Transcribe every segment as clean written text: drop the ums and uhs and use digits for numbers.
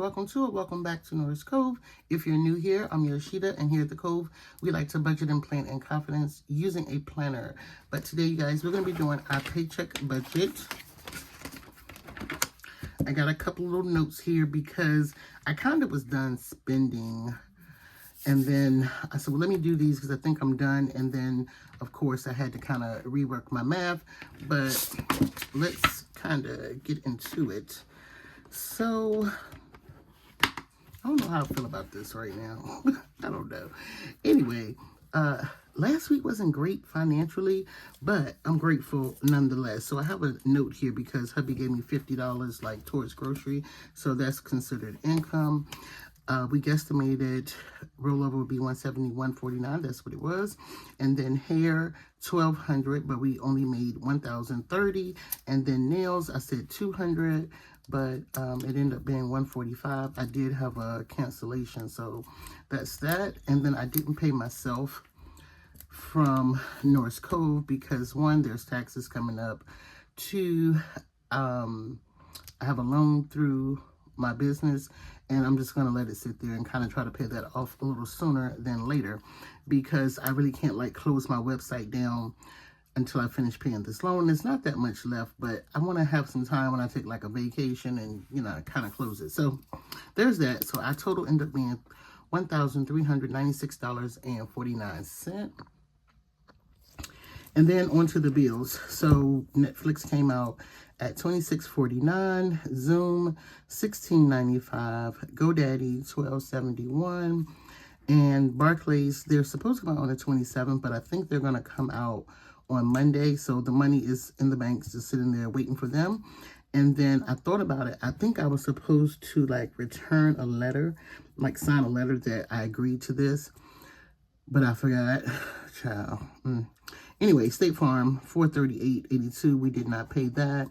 welcome to or welcome back to Noras Cove. If you're new here, I'm Yoshida, and here at the Cove, we like to budget and plan in confidence using a planner. But today, you guys, we're going to be doing our paycheck budget. I got a couple little notes here because I kind of was done spending. And then I said, well, let me do these because I think I'm done. And then, of course, I had to kind of rework my math. But let's kind of get into it. So, I don't know how I feel about this right now. I don't know. Anyway, last week wasn't great financially, but I'm grateful nonetheless. So I have a note here because hubby gave me $50 like towards grocery. So that's considered income. We guesstimated rollover would be $170, $149. That's what it was. And then hair, $1,200, but we only made $1,030. And then nails, I said $200, but it ended up being $145. I did have a cancellation, so that's that. And then I didn't pay myself from Noras Cove because one, there's taxes coming up. Two, I have a loan through my business, and I'm just going to let it sit there and kind of try to pay that off a little sooner than later because I really can't like close my website down until I finish paying this loan. There's not that much left, but I want to have some time when I take like a vacation and, you know, kind of close it. So there's that. So our total ended up being $1,396.49. And then onto the bills. So Netflix came out at $26.49, Zoom $16.95, GoDaddy $12.71, and Barclays, they're supposed to come out on the 27th, but I think they're going to come out on Monday. So the money is in the banks, just sitting there waiting for them. And then I thought about it. I think I was supposed to like return a letter, like sign a letter that I agreed to this, but I forgot. Child. Anyway, State Farm, $438.82. We did not pay that.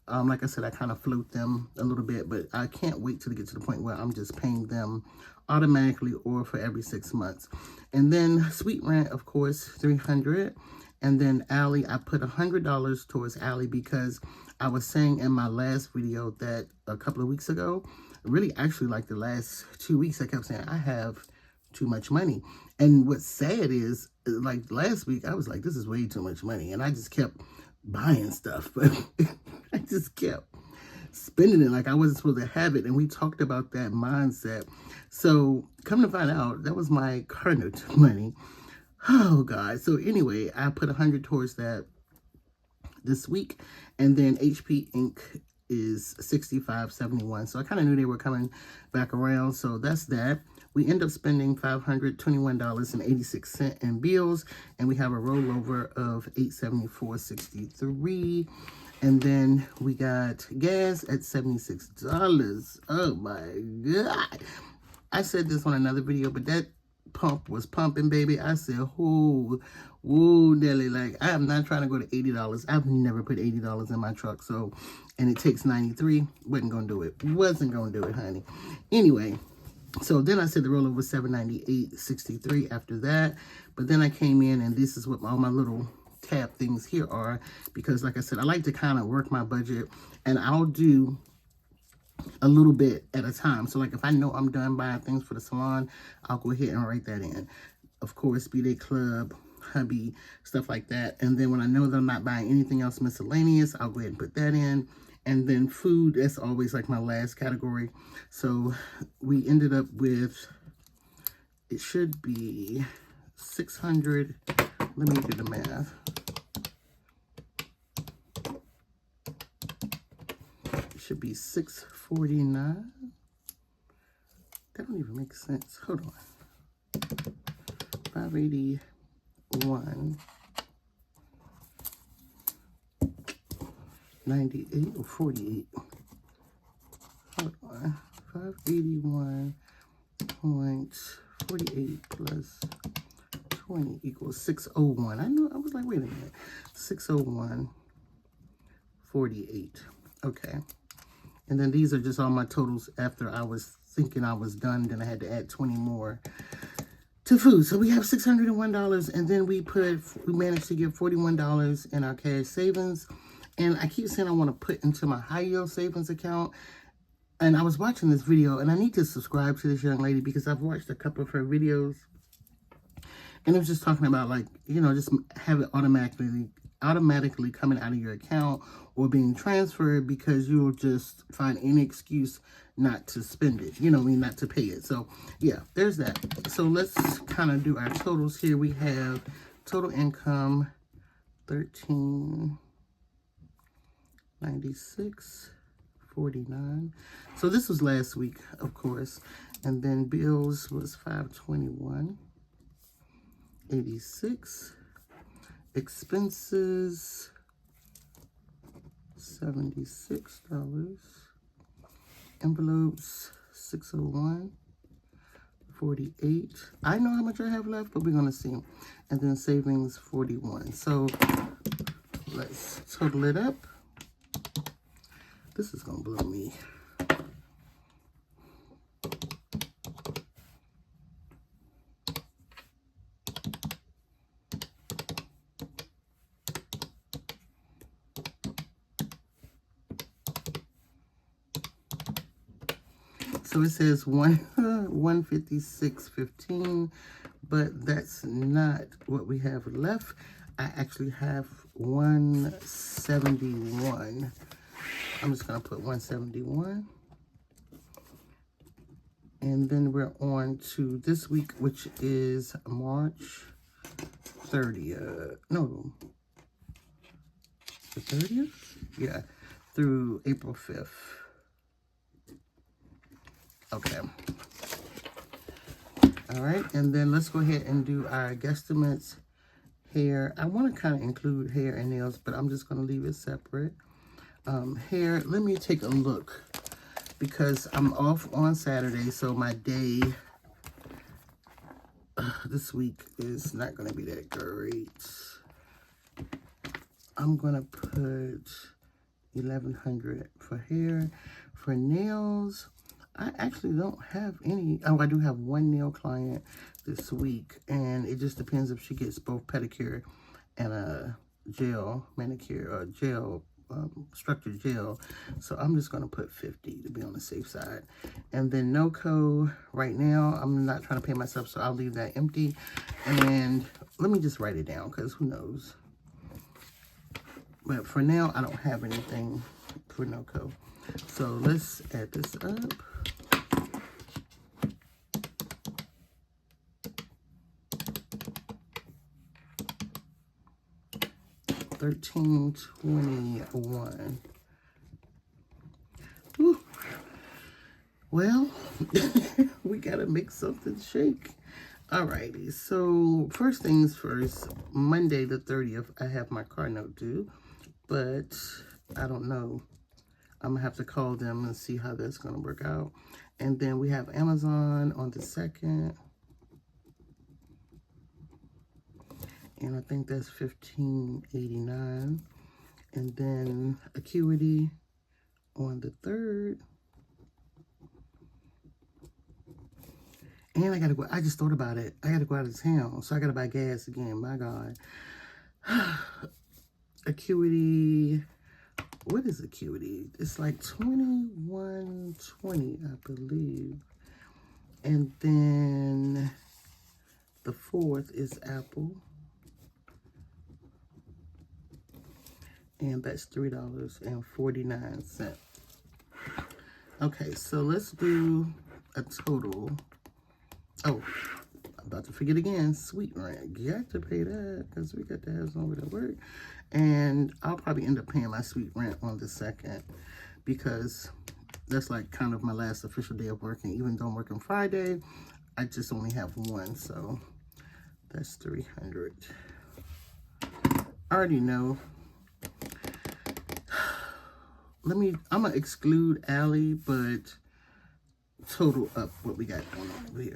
Like I said, I kind of float them a little bit, but I can't wait till to get to the point where I'm just paying them automatically or for every 6 months. And then Sweet Rent, of course, $300. And then Allie, I put $100 towards Allie because I was saying in my last video that a couple of weeks ago, really actually like the last 2 weeks, I kept saying I have too much money. And what's sad is, like last week, I was like, this is way too much money. And I just kept buying stuff, but I just kept spending it like I wasn't supposed to have it. And we talked about that mindset. So come to find out, that was my current money. Oh God. So anyway, I put 100 towards that this week. And then HP Inc. is $65.71. So I kind of knew they were coming back around. So that's that. We end up spending $521.86 in bills, and we have a rollover of $874.63. And then we got gas at $76. Oh my God. I said this on another video, but that pump was pumping, baby. I said, whoa, Nelly, like, I am not trying to go to $80. I've never put $80 in my truck, so, and it takes 93. Wasn't going to do it. Wasn't going to do it, honey. Anyway. So then I said the rollover was $798.63 after that. But then I came in, and this is what all my little tab things here are. Because like I said, I like to kind of work my budget. And I'll do a little bit at a time. So like if I know I'm done buying things for the salon, I'll go ahead and write that in. Of course, B-Day Club, hubby, stuff like that. And then when I know that I'm not buying anything else miscellaneous, I'll go ahead and put that in. And then food, that's always like my last category. So we ended up with, it should be 600. Let me do the math. It should be 649. That don't even make sense. Hold on. 581. 98 or 48. Hold on. 581.48 plus 20 equals 601. I know, I was like, wait a minute. 601.48. Okay. And then these are just all my totals after I was thinking I was done. Then I had to add 20 more to food. So we have $601. And then we managed to get $41 in our cash savings. And I keep saying I want to put into my high yield savings account. And I was watching this video, and I need to subscribe to this young lady because I've watched a couple of her videos. And it was just talking about, like, you know, just have it automatically coming out of your account or being transferred, because you'll just find any excuse not to spend it. You know what I mean? Not to pay it. So, yeah, there's that. So let's kind of do our totals here. We have total income, $1396.49. So this was last week, of course. And then bills was $521.86. Expenses, $76. Envelopes, $601.48. I know how much I have left, but we're going to see. And then savings, $41. So let's total it up. This is going to blow me. So it says 156.15, but that's not what we have left. I actually have 171. I'm just going to put 171. And then we're on to this week, which is March 30th. No, the 30th? Yeah, through April 5th. Okay. All right, and then let's go ahead and do our guesstimates. Hair, I want to kind of include hair and nails, but I'm just going to leave it separate. Hair, let me take a look, because I'm off on Saturday, so my day this week is not going to be that great. I'm going to put $1,100 for hair. For nails, I actually don't have any. Oh, I do have one nail client this week, and it just depends if she gets both pedicure and a gel manicure, or gel, structured gel. So I'm just going to put 50 to be on the safe side. And then NoCo, right now, I'm not trying to pay myself, so I'll leave that empty. And let me just write it down, because who knows. But for now, I don't have anything for NoCo. So let's add this up. $13.21. Whew. Well, we gotta make something shake. Alrighty, so first things first, Monday the 30th, I have my car note due, but I don't know. I'm gonna have to call them and see how that's gonna work out. And then we have Amazon on the 2nd. And I think that's $15.89. And then Acuity on the 3rd. And I gotta go, I just thought about it. I gotta go out of town, so I gotta buy gas again, my God. Acuity, what is Acuity? It's like $21.20, I believe. And then the 4th is Apple. And that's $3.49. Okay, so let's do a total. Oh, I'm about to forget again. Sweet rent. Got to pay that, because we got to have somewhere to work. And I'll probably end up paying my sweet rent on the 2nd, because that's like kind of my last official day of working. Even though I'm working Friday, I just only have one. So that's $300. I already know. I'm going to exclude Allie, but total up what we got going on over here.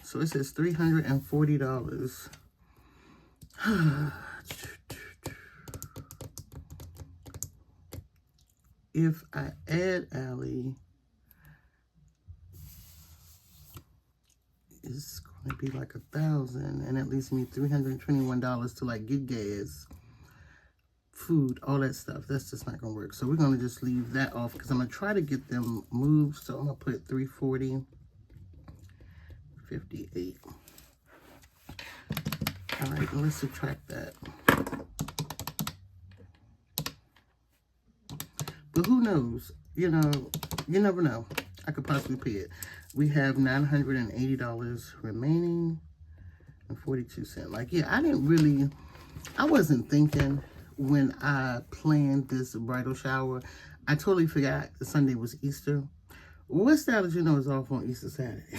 So it says $340. If I add Allie, is going to be like $1,000, and that leaves me $321 to like get gas, food, all that stuff. That's just not gonna work. So we're gonna just leave that off because I'm gonna try to get them moved. So I'm gonna put 340.58. All right, let's subtract that. But who knows? You know, you never know. I could possibly pay it. We have $980 remaining and 42 cents. Like, yeah, I wasn't thinking when I planned this bridal shower. I totally forgot Sunday was Easter. What style did you know is off on Easter Saturday?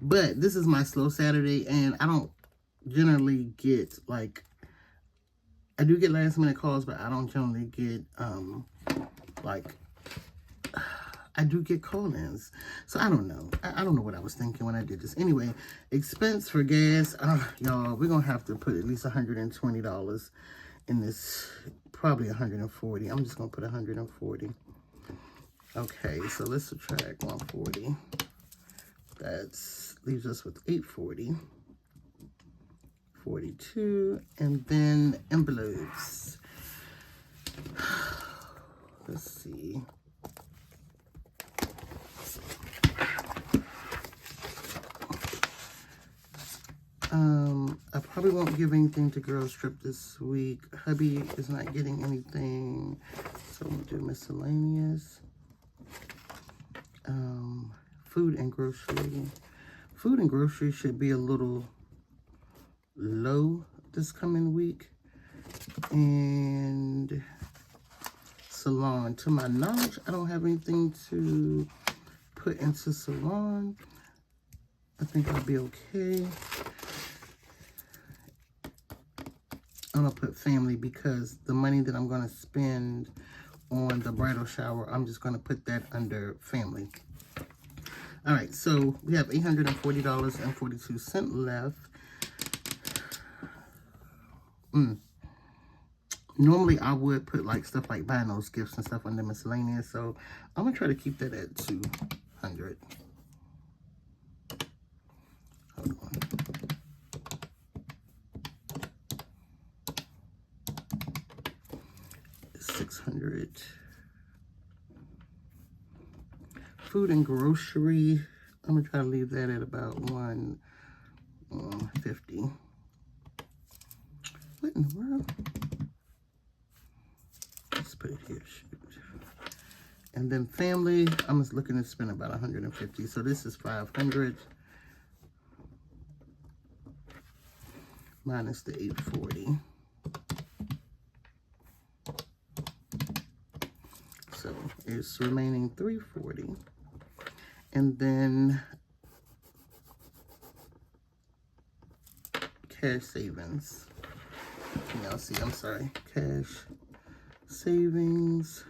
But this is my slow Saturday, and I don't generally get, like, I do get last minute calls, but I don't generally get, like, I do get call-ins. So I don't know. I don't know what I was thinking when I did this. Anyway, expense for gas, y'all, we're going to have to put at least $120 in this, probably 140. I'm just going to put 140. Okay, so let's subtract 140. That leaves us with 840. 42, and then envelopes. Let's see. I probably won't give anything to Girls Trip this week. Hubby is not getting anything, so I'm gonna do miscellaneous. Food and grocery. Food and grocery should be a little low this coming week. And salon, to my knowledge, I don't have anything to put into salon. I think I'll be okay. I'm gonna put family because the money that I'm gonna spend on the bridal shower, I'm just gonna put that under family. All right, so we have $840.42 left. Normally I would put like stuff like buying those gifts and stuff under miscellaneous, so I'm gonna try to keep that at 200. Hold on. $600. Food and grocery, I'm gonna try to leave that at about 150. What in the world? Let's put it here, shoot. And then family, I'm just looking to spend about 150. So this is 500 minus the 840. So it's remaining 340. And then cash savings. Y'all see, I'm sorry. Cash savings.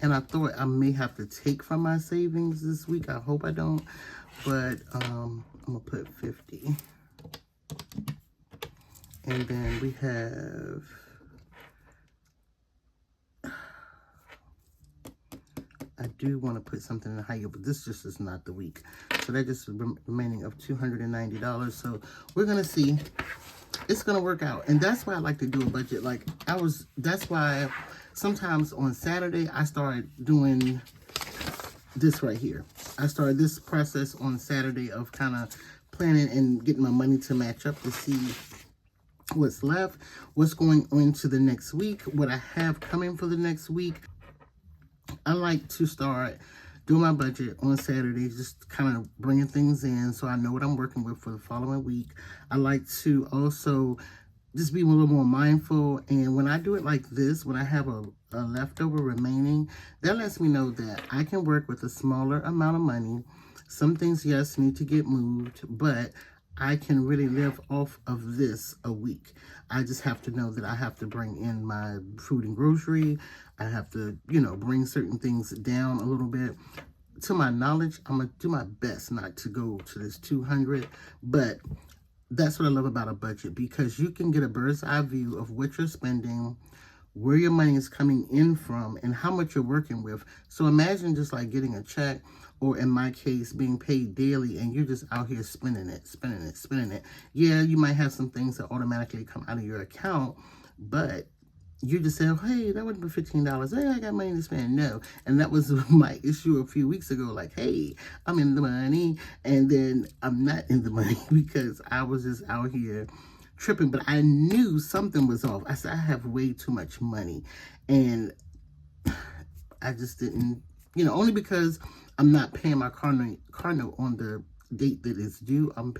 And I thought I may have to take from my savings this week. I hope I don't. But I'm going to put 50. And then we have I do want to put something in higher, but this just is not the week. So that just remaining of $290. So we're going to see. It's going to work out. And that's why I like to do a budget. Like that's why sometimes on Saturday, I started doing this right here. I started this process on Saturday of kind of planning and getting my money to match up to see what's left, what's going into the next week, what I have coming for the next week. I like to start doing my budget on Saturdays, just kind of bringing things in so I know what I'm working with for the following week. I like to also just be a little more mindful, and when I do it like this, when I have a leftover remaining, that lets me know that I can work with a smaller amount of money. Some things, yes, need to get moved, but I can really live off of this a week. I just have to know that I have to bring in my food and grocery. I have to, bring certain things down a little bit. To my knowledge, I'm going to do my best not to go to this 200, but that's what I love about a budget, because you can get a bird's eye view of what you're spending, where your money is coming in from, and how much you're working with. So imagine just like getting a check, or in my case, being paid daily, and you're just out here spending it. Yeah, you might have some things that automatically come out of your account, but you just say, oh, hey, that would be $15. Hey, I got money to spend. No. And that was my issue a few weeks ago. Like, hey, I'm in the money. And then I'm not in the money because I was just out here tripping. But I knew something was off. I said, I have way too much money. And I just didn't, only because I'm not paying my car note on the date that it's due. I'm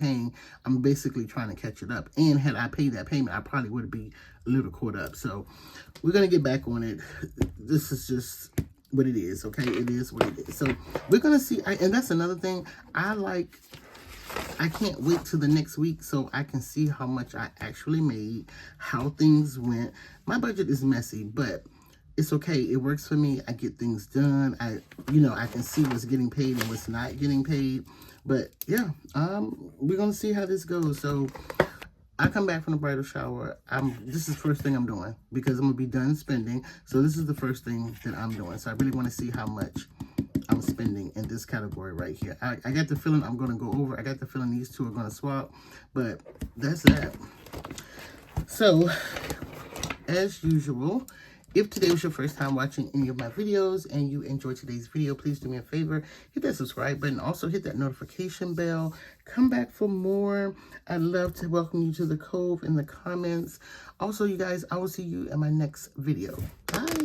basically trying to catch it up. And had I paid that payment, I probably would be a little caught up. So we're going to get back on it. This is just what it is, okay? It is what it is. So we're going to see. And that's another thing. I can't wait till the next week so I can see how much I actually made, how things went. My budget is messy, but it's okay. It works for me. I get things done. I can see what's getting paid and what's not getting paid. But yeah, we're gonna see how this goes. So I come back from the bridal shower. This is the first thing I'm doing because I'm gonna be done spending. So this is the first thing that I'm doing. So I really want to see how much I'm spending in this category right here. I got the feeling I'm gonna go over. I got the feeling these two are gonna swap, but that's that. So as usual, if today was your first time watching any of my videos and you enjoyed today's video, please do me a favor, hit that subscribe button. Also hit that notification bell. Come back for more. I'd love to welcome you to the Cove in the comments. Also, you guys, I will see you in my next video. Bye.